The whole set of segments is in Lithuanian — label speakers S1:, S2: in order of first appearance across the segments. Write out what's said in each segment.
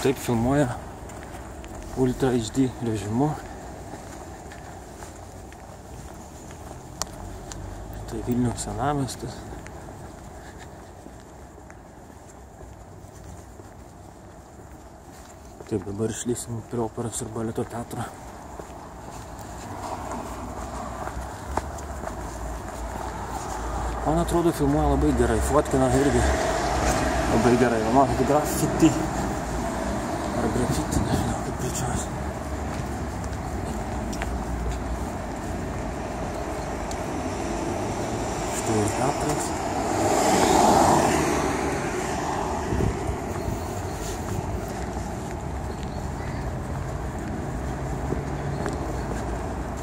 S1: taip filmuoja Ultra HD režimu. Tai Vilniaus senamiestis. Taip, dabar išlysim prie operos ir baleto teatro. Man atrodo, filmuoja labai gerai, fotkina irgi labai gerai. Matau, grafiti ar grafiti, nežinau kaip greičiausiai. Štai teatras.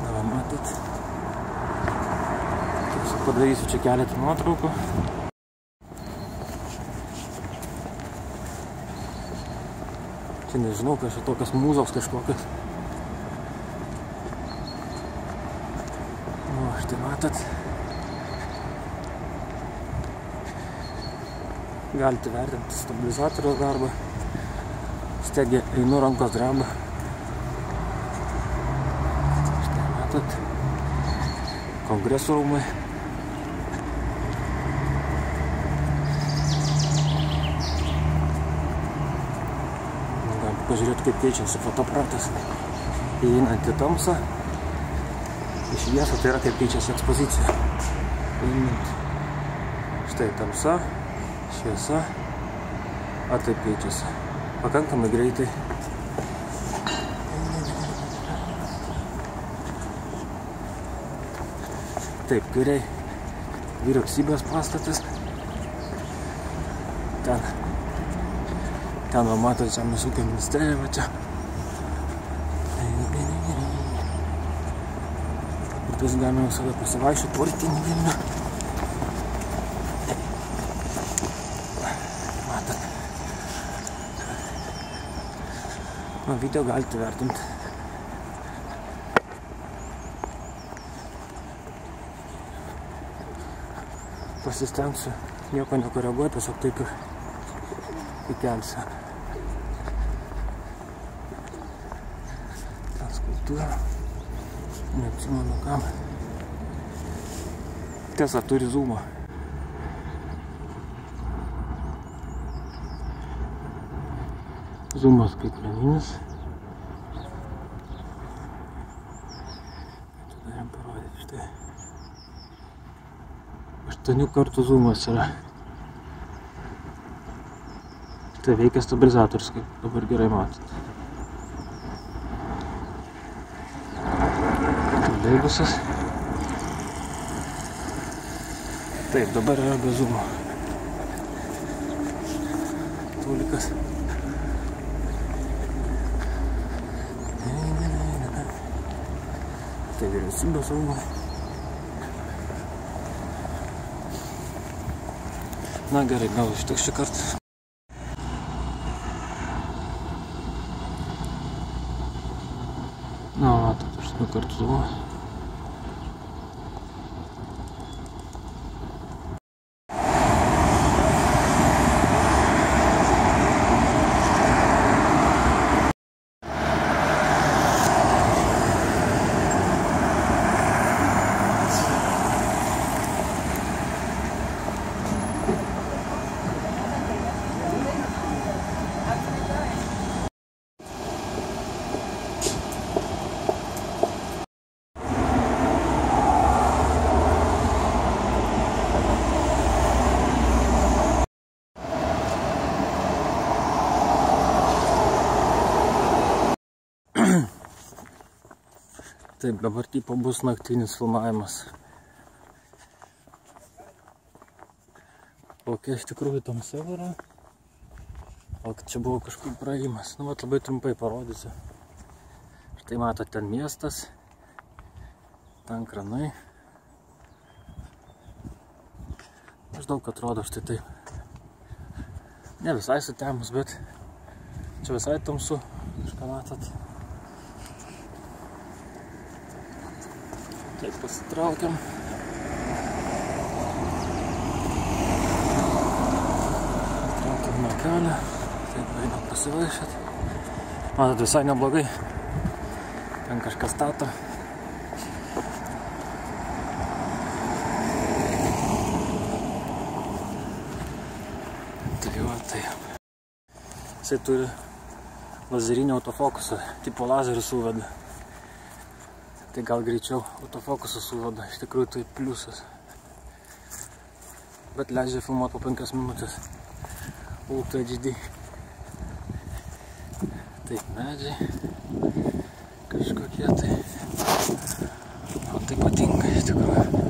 S1: Na, matot. Padarysiu čia keletą nuotraukų. Čia nežinau, kas čia tokios mūzos kažkokios. O, štai matot. Galite vertinti stabilizatoriaus darbą. Stegi einu, rankos dreba. Štai matot. Kongresų rūmai. Pažiūrėti, kaip keičiasi fotoaparatas. Įeinant į tamsą, į šviesą, tai yra kaip keičiasi ekspozicija. Įeinant. Štai tamsa, šviesa, taip keičiasi. Pakankamai greitai. Taip, kairiai vyriausybės pastatas. Ten va matot Žemės ūkio ministerija, va čia. Ir tas galima visada pasivaiščioti po rytinį Vilnių. Matot. Nu, video galite vertinti. Pasistengsiu nieko nekoreguoti, tiesiog taip ir įkelsiu. Ten skulptūra. Neatsimenu kam. Tiesa, turi zoomą. Zoomas skaitmeninis. Tada jam parodyti štai. 8 kartų zoomas yra. Tai veikia stabilizatorius, kaip dabar gerai matot. Troleibusas. Taip, dabar yra be zoomo. Tulikas. Tai vyriausybės rūmai. Na gerai, gal užteks šį kartą. Na, matot, 8 kartų zoomo. Taip, dabar tipo bus naktinis filmavimas. Kokia iš tikrųjų tamsa yra. O čia buvo kažkur praėjimas. Nu, vat labai trumpai parodysiu. Štai matot, ten miestas. Ten kranai. Maždaug atrodo štai taip. Ne visai sutemus, bet čia visai tamsu. Kažką matot. Taip, pasitraukiam. Traukiam nuo kelio. Taip, einam pasivaišėt. Matot, visai neblogai. Ten kažkas stato. Tai va, tai. Jisai turi lazerinį autofokusą, tipo lazerių suveda. Tai gal greičiau autofokusą suveda, iš tikrųjų tai pliusas. Bet leidžia filmuoti po 5 minutės. Ultra HD. Taip, medžiai. Kažkokie tai. O tai patinka, iš tikrųjų.